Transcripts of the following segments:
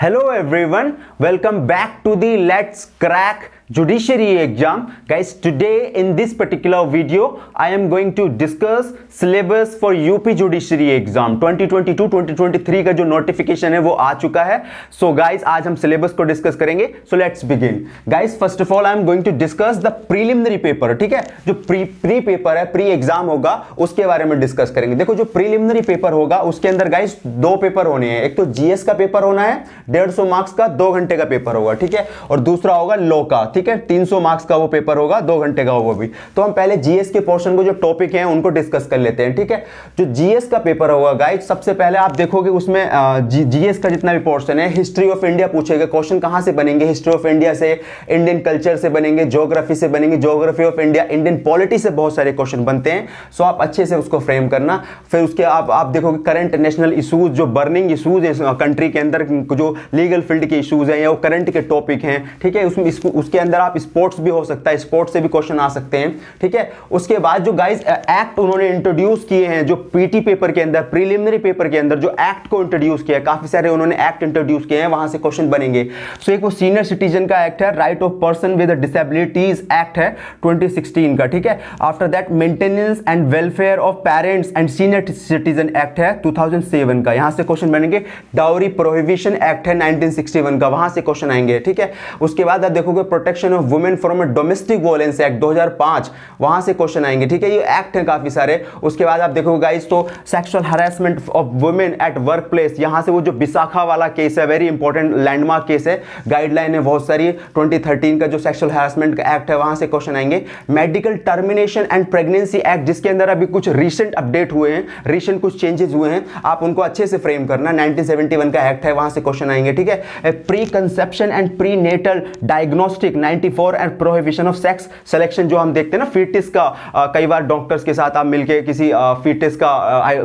Hello everyone, welcome back to the Let's Crack Judiciary exam. Guys, today in this particular video, I am going to discuss syllabus for UP Judiciary exam 2022-2023 का जो notification है वो आ चुका है. So guys, आज हम syllabus को discuss करेंगे. So let's begin. Guys, first of all, I am going to discuss the preliminary paper. ठीक है, जो प्री पेपर है, प्री एग्जाम होगा, उसके बारे में डिस्कस करेंगे. देखो, जो प्रीलिमिनरी पेपर होगा उसके अंदर गाइस दो पेपर होने हैं. एक तो जीएस का पेपर होना है 150 मार्क्स का, 2 घंटे का पेपर होगा. ठीक है, और दूसरा होगा लॉ का. ठीक है, 300 मार्क्स का वो पेपर होगा, 2 घंटे का होगा भी. तो हम पहले जीएस के पोर्शन को, जो टॉपिक है उनको डिस्कस कर लेते हैं. ठीक है, जो जीएस का पेपर होगा गाइस, सबसे पहले आप देखोगे उसमें जीएस का जितना भी पोर्शन है, हिस्ट्री ऑफ इंडिया पूछेगा. क्वेश्चन कहां से बनेंगे? हिस्ट्री ऑफ इंडिया से, इंडियन कल्चर से बनेंगे, ज्योग्राफी से बनेंगे, geography of India, Indian polity से बहुत सारे क्वेश्चन बनते हैं. सो आप अच्छे से उसको फ्रेम करना. फिर उसके आप देखोगे करंट नेशनल इशूज, जो बर्निंग इशूज है कंट्री के अंदर, जो लीगल फील्ड के इशूज हैं या वो करंट के टॉपिक हैं. ठीक है, उसके अंदर आप स्पोर्ट्स भी हो सकता है, स्पोर्ट्स से भी क्वेश्चन आ सकते हैं. ठीक है, उसके बाद जो गाइस एक्ट उन्होंने इंट्रोड्यूस किए हैं, जो पीटी पेपर के अंदर, प्रीलिमिनरी पेपर के अंदर जो एक्ट को इंट्रोड्यूस किया है, काफी सारे उन्होंने एक्ट इंट्रोड्यूस किए हैं, वहां से क्वेश्चन बनेंगे. सो एक वो सीनियर सिटीजन का एक्ट है, right of person with disabilities act है 2016 का. ठीक है, after that maintenance and welfare of parents and senior citizen act है 2007 का, यहां से क्वेश्चन बनेंगे. डाउरी प्रोहिबिशन एक्ट है 1961 का, वहां से क्वेश्चन आएंगे. ठीक है, उसके बाद आप देखोगे protection of women from domestic violence act 2005, वहां से क्वेश्चन आएंगे. ठीक है, ये एक्ट है काफी सारे. उसके बाद आप देखोगे गाइस, तो sexual harassment of women at work place, यहां से वो जो विशाखा वाला केस है, वेरी इंपॉर्टेंट लैंडमार्क केस है, गाइडलाइन है बहुत सारी. 2013 का जो सेक्सुअल हरासमेंट का एक्ट है, वहां से क्वेश्चन आएंगे. Medical termination and pregnancy act, जिसके अंदर अभी कुछ रिसेंट अपडेट हुए हैं, रिसेंट कुछ चेंजेस हुए हैं, आप उनको अच्छे से फ्रेम करना. 1971 का एक्ट है, वहां से क्वेश्चन आएंगे. ठीक है, pre conception and prenatal diagnostic 94 and prohibition of sex selection, जो हम देखते हैं ना फीटिस का, कई बार डॉक्टर्स के साथ आप मिलके किसी फीटिस का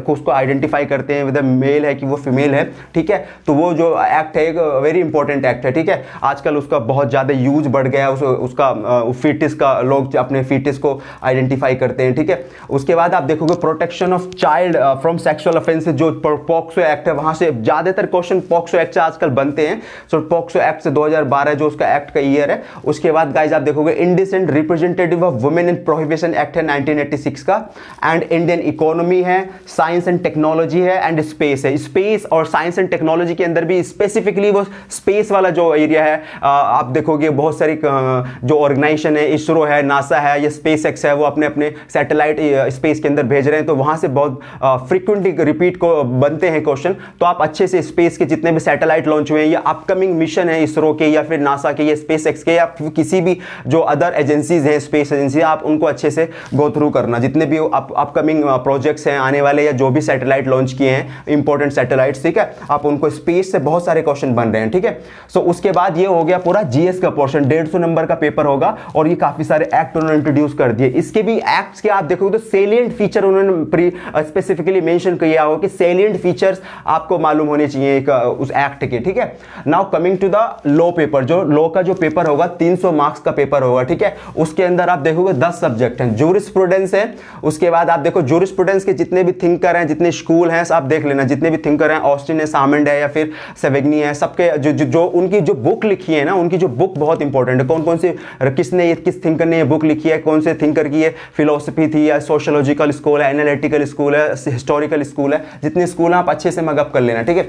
उसको आइडेंटिफाई करते हैं विद मेल है कि वो फीमेल है. ठीक है, तो वो जो एक्ट है एक वेरी इंपॉर्टेंट एक्ट है. ठीक है, आजकल उसका बहुत ज्यादा यूज बढ़ गया है, उसका फीटिस का, लोग अपने फीटिस को आइडेंटिफाई करते हैं. ठीक है, उसके बाद आप देखोगे protection of child from sexual offences, जो पॉक्सो एक्ट है, वहां से ज्यादातर क्वेश्चन पॉक्सो एक्ट से आजकल बनते हैं. सो पॉक्सो एक्ट से 2012 जो उसका एक्ट का ईयर है. उसके बाद गाइस आप देखोगे indecent representative of women in prohibition act है 1986 का. एंड इंडियन इकोनॉमी है, साइंस एंड टेक्नोलॉजी है, एंड स्पेस है. स्पेस और साइंस एंड टेक्नोलॉजी के अंदर भी स्पेसिफिकली वो स्पेस वाला जो एरिया है, आप देखोगे बहुत सारी जो ऑर्गेनाइजेशन है, इसरो है, नासा है, या स्पेस एक्स है, वो अपने अपने सैटेलाइट स्पेस के अंदर भेज रहे हैं. तो वहां से बहुत फ्रीक्वेंटली रिपीट को बनते हैं क्वेश्चन. तो आप अच्छे से स्पेस के जितने भी सैटेलाइट लॉन्च हुए हैं, या अपकमिंग मिशन है इसरो के, या फिर नासा के, या स्पेस एक्स के, या किसी भी जो अदर एजेंसीज हैं, स्पेस एजेंसी, आप उनको अच्छे से गो थ्रू करना. जितने भी अपकमिंग प्रोजेक्ट्स हैं आने वाले, या जो भी सैटेलाइट लॉन्च किए हैं, इंपॉर्टेंट सैटेलाइट्स. ठीक है, आप उनको स्पेस से बहुत सारे क्वेश्चन बन रहे हैं. ठीक है, सो उसके बाद ये हो गया पूरा जीएस का पोर्शन. 150 नंबर का पेपर होगा, और ये काफी सारे एक्ट उन्होंने इंट्रोड्यूस कर दिए. इसके भी एक्ट्स के आप देखोगे तो सेलिएंट फीचर उन्होंने स्पेसिफिकली मेंशन किया हो कि सेलिएंट फीचर्स आपको मालूम होने चाहिए उस एक्ट के. ठीक है, now coming to the law paper. जो लॉ का जो पेपर होगा 300 मार्क्स का पेपर होगा. ठीक है, उसके अंदर आप देखोगे 10 सब्जेक्ट हैं. जूरिस्प्रूडेंस है, उसके बाद आप देखो जूरिस्प्रूडेंस के जितने भी थिंकर हैं, जितने स्कूल हैं, आप देख लेना, जितने भी थिंकर हैं, ऑस्टिन है, सामंड है, या फिर सेवेग्नी है, सबके जो उनकी जो बुक लिखी है ना, उनकी जो बुक बहुत इंपॉर्टेंट है. कौन कौन से किसने, किस थिंकर ने ये बुक लिखी है, कौन से थिंकर की ये फिलोसफी थी, या सोशियोलॉजिकल स्कूल है, एनालिटिकल स्कूल है, हिस्टोरिकल स्कूल है, जितने स्कूल हैं आप अच्छे से मगअप कर लेना. ठीक है,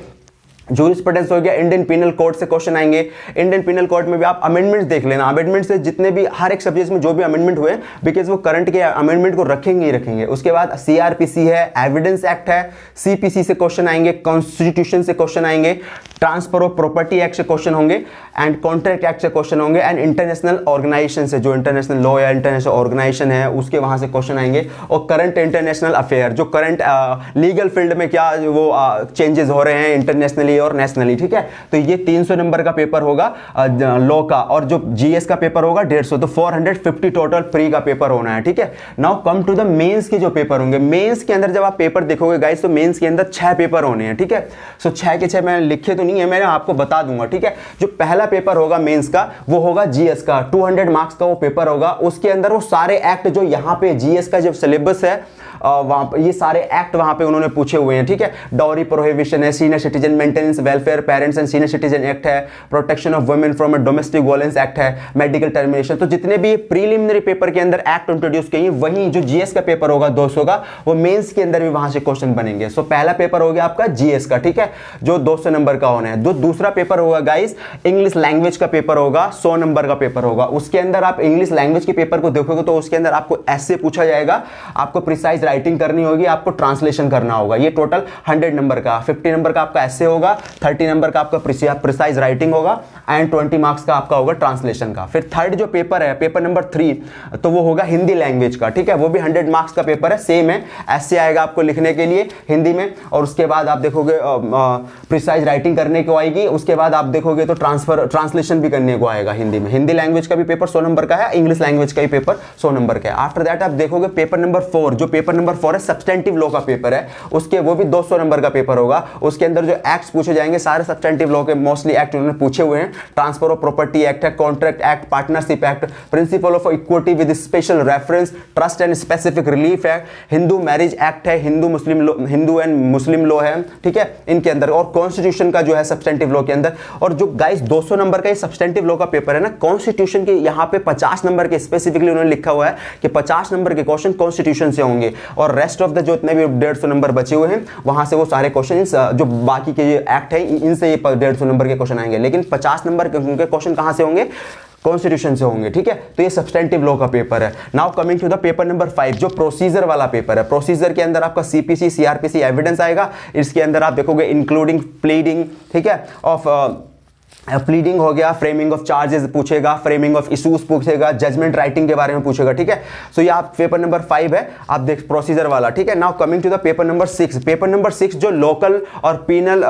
जूरिस्प्रूडेंस हो गया. इंडियन पिनल कोड से क्वेश्चन आएंगे. इंडियन पिनल कोड में भी आप अमेंडमेंट्स देख लेना. अमेंडमेंट से जितने भी हर एक सब्जेक्ट में जो भी अमेंडमेंट हुए, बिकॉज वो करंट के अमेंडमेंट को रखेंगे ही रखेंगे. उसके बाद सीआरपीसी है, एविडेंस एक्ट है, सीपीसी से क्वेश्चन आएंगे, कॉन्स्टिट्यूशन से क्वेश्चन आएंगे, ट्रांसफर ऑफ प्रॉपर्टी एक्ट से क्वेश्चन होंगे, एंड कॉन्ट्रैक्ट एक्ट से क्वेश्चन होंगे, एंड इंटरनेशनल ऑर्गेनाइजेशन से, जो इंटरनेशनल लॉ या इंटरनेशनल ऑर्गेनाइजेशन है, उसके वहां से क्वेश्चन आएंगे. और करंट इंटरनेशनल अफेयर, जो करंट लीगल फील्ड में क्या वो चेंजेस हो रहे हैं इंटरनेशनली और नेशनली. ठीक है, तो ये 300 नंबर का पेपर होगा लॉ का, और जो जीएस का पेपर होगा 150. तो 450 टोटल प्री का पेपर होना है. ठीक है, now come to the mains के जो पेपर होंगे. मेंस के अंदर जब आप पेपर देखोगे गाइस, तो मेंस के अंदर 6 पेपर होने हैं. ठीक है, सो 6 के 6 मैं लिखे तो नहीं है, मैं आपको बता दूंगा. ठीक है, जो पहला पेपर होगा मेंस का, वो होगा जीएस का, 200 मार्क्स का वो पेपर होगा. उसके अंदर वो सारे एक्ट जो यहाँ पे जीएस का जो सिलेबस है, वहाँ ये सारे एक्ट वहाँ पे उन्होंने पूछे हुए हैं, ठीक है। डॉरी प्रोहिबिशन है, senior citizen maintenance welfare parents and senior citizen act है, protection of women from a domestic violence act है, मेडिकल टर्मिनेशन। तो जितने भी प्रीलिमिनरी पेपर के अंदर एक्ट इंट्रोड्यूस किए, वहीं जो जीएस का पेपर होगा 200 का, वो मेंस के अंदर भी वहां से क्वेश्चन बनेंगे। सो पहला पेपर हो गया आपका जीएस का, ठीक है, जो 200 नंबर का होना है। दूसरा पेपर होगा गाइस इंग्लिश लैंग्वेज का पेपर होगा, 100 नंबर का पेपर होगा। उसके अंदर आप इंग्लिश लैंग्वेज के पेपर को देखोगे तो उसके अंदर आपको ऐसे पूछा जाएगा, आपको प्रिसाइज राइटिंग करनी होगी, आपको ट्रांसलेशन करना होगा। ये टोटल 100 नंबर का, 50 नंबर का आपका ऐसे होगा, 30 नंबर का आपका प्रिसाइज राइटिंग होगा एंड 20 मार्क्स का आपका होगा ट्रांसलेशन का। फिर थर्ड जो पेपर है, पेपर नंबर 3, तो वो होगा हिंदी लैंग्वेज का, ठीक है। वो भी 100 मार्क्स का पेपर है, सेम है, ऐसे आएगा आपको लिखने के लिए हिंदी में। और उसके बाद आप देखोगे प्रिसाइज राइटिंग करने को आएगी, उसके बाद आप देखोगे तो ट्रांसलेशन भी करने को आएगा हिंदी में। हिंदी लैंग्वेज का भी पेपर 100 नंबर का है, इंग्लिश लैंग्वेज का भी पेपर 100 नंबर का है। आफ्टर दैट आप देखोगे पेपर नंबर 4, जो पेपर नंबर 4 है सब्सटेंटिव लॉ का पेपर है, उसके वो भी 200 नंबर का पेपर होगा। उसके अंदर जो एक्ट्स पूछे जाएंगे सारे सब्सटेंटिव लॉ के मोस्टली एक्ट उन्होंने पूछे हुए हैं। ट्रांसफर ऑफ प्रॉपर्टी एक्ट है, contract act, partnership act, principle of equity with special reference, trust and specific relief act, Hindu marriage act है, हिंदू एंड मुस्लिम लॉ है, ठीक है, इनके अंदर। और कॉन्स्टिट्यूशन का जो है सब्सटेंटिव लॉ के अंदर। और जो गाइस 200 नंबर का ये सब्सटेंटिव लॉ का पेपर है ना, कॉन्स्टिट्यूशन के यहाँ पे 50 नंबर के स्पेसिफिकली उन्होंने लिखा हुआ है कि 50 नंबर के क्वेश्चन कॉन्स्टिट्यूशन से होंगे, और रेस्ट ऑफ द जो इतने भी 150 नंबर बचे हुए हैं वहां से वो सारे क्वेश्चन जो बाकी के एक्ट है इनसे ये 150 नंबर के क्वेश्चन आएंगे। लेकिन 50 नंबर के क्वेश्चन कहां से होंगे? कॉन्स्टिट्यूशन से होंगे, ठीक है। तो ये सब्सटेंटिव लॉ का पेपर है। Now coming to the paper number 5, जो प्रोसीजर वाला पेपर है। प्रोसीजर के अंदर आपका सीपीसी, सीआरपीसी एविडेंस आएगा। इसके अंदर आप देखोगे इंक्लूडिंग प्लीडिंग, ठीक है, ऑफ प्लीडिंग हो गया, फ्रेमिंग ऑफ चार्जेस पूछेगा, फ्रेमिंग ऑफ इशूज पूछेगा, जजमेंट राइटिंग के बारे में पूछेगा, ठीक है। सो ये आप पेपर नंबर 5 है, आप देख प्रोसीजर वाला, ठीक है। Now coming to the paper number 6। Paper number 6 जो लोकल और पीनल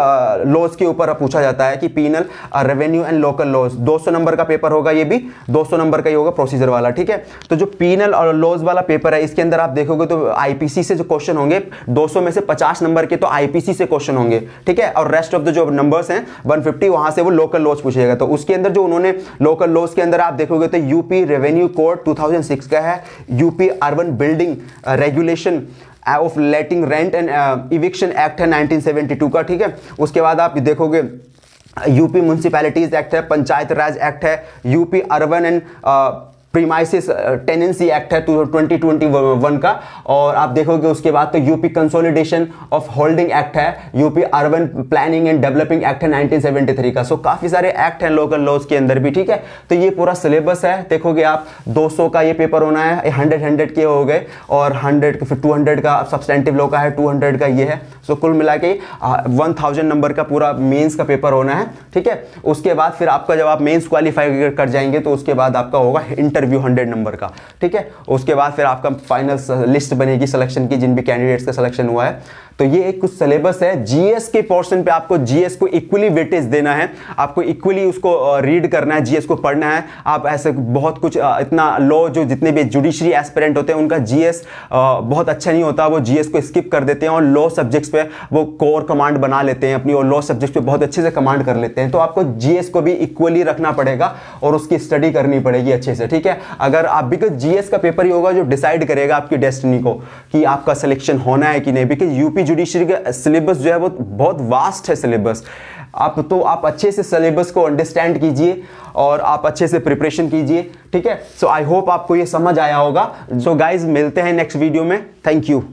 लॉज के ऊपर पूछा जाता है कि penal, revenue and local laws. 200 number का पेपर होगा, ये भी 200 नंबर का ही होगा प्रोसीजर वाला, ठीक है। तो जो पीनल और लॉज वाला पेपर है, इसके अंदर आप देखोगे तो आईपीसी से जो क्वेश्चन होंगे 200 में से 50 नंबर के तो आईपीसी से क्वेश्चन होंगे, ठीक है। और रेस्ट ऑफ द जो नंबर्स हैं 150 वहां से वो लोकल लॉज पूछेगा। तो उसके अंदर जो उन्होंने लोकल लॉज के अंदर आप देखोगे तो यूपी रेवेन्यू कोड 2006 का है, UP urban building regulation of letting rent and eviction act है 1972 का, ठीक है। उसके बाद आप देखोगे यूपी म्युनिसिपैलिटीज एक्ट है, पंचायत राज एक्ट है, UP urban and premises tenancy act है 2021 का। और आप देखोगे उसके बाद तो UP consolidation of holding act है, UP urban planning and developing act है 1973 का। सो काफी सारे एक्ट हैं लोकल लॉज के अंदर भी, ठीक है। तो ये पूरा सिलेबस है, देखोगे आप 200 का ये पेपर होना है, 100 के हो गए, और 100 फिर 200 का सब्सटेंटिव लॉ का है, 200 का ये है। सो कुल मिला के 1000 नंबर का पूरा मेंस का पेपर होना है, ठीक है। उसके बाद फिर आपका जब आप मेंस क्वालिफाई कर जाएंगे तो उसके बाद आपका होगा इंटरव्यू 100 नंबर का, ठीक है। उसके बाद फिर आपका फाइनल लिस्ट बनेगी सिलेक्शन की, जिन भी कैंडिडेट्स का सिलेक्शन हुआ है। तो ये एक कुछ सिलेबस है। जीएस के पोर्शन पे आपको जीएस को इक्वली वेटेज देना है, आपको इक्वली उसको रीड करना है, जीएस को पढ़ना है। आप ऐसे बहुत कुछ इतना लॉ, जो जितने भी जुडिशरी एस्पिरेंट होते हैं उनका जीएस बहुत अच्छा नहीं होता, वो जीएस को स्किप कर देते हैं और लॉ सब्जेक्ट्स पे वो कोर कमांड बना लेते हैं अपनी, और लॉ सब्जेक्ट पे बहुत अच्छे से कमांड कर लेते हैं। तो आपको जीएस को भी इक्वली रखना पड़ेगा और उसकी स्टडी करनी पड़ेगी अच्छे से, ठीक है। अगर आप, बिकॉज जीएस का पेपर ही होगा जो डिसाइड करेगा आपकी डेस्टिनी को कि आपका सिलेक्शन होना है कि नहीं। बिकॉज यूपी जुडिशरी का सिलेबस जो है वो बहुत वास्ट है सिलेबस। आप अच्छे से सिलेबस को अंडरस्टैंड कीजिए और आप अच्छे से प्रिपरेशन कीजिए, ठीक है। सो आई होप आपको ये समझ आया होगा। सो गाइज मिलते हैं नेक्स्ट वीडियो में। Thank you.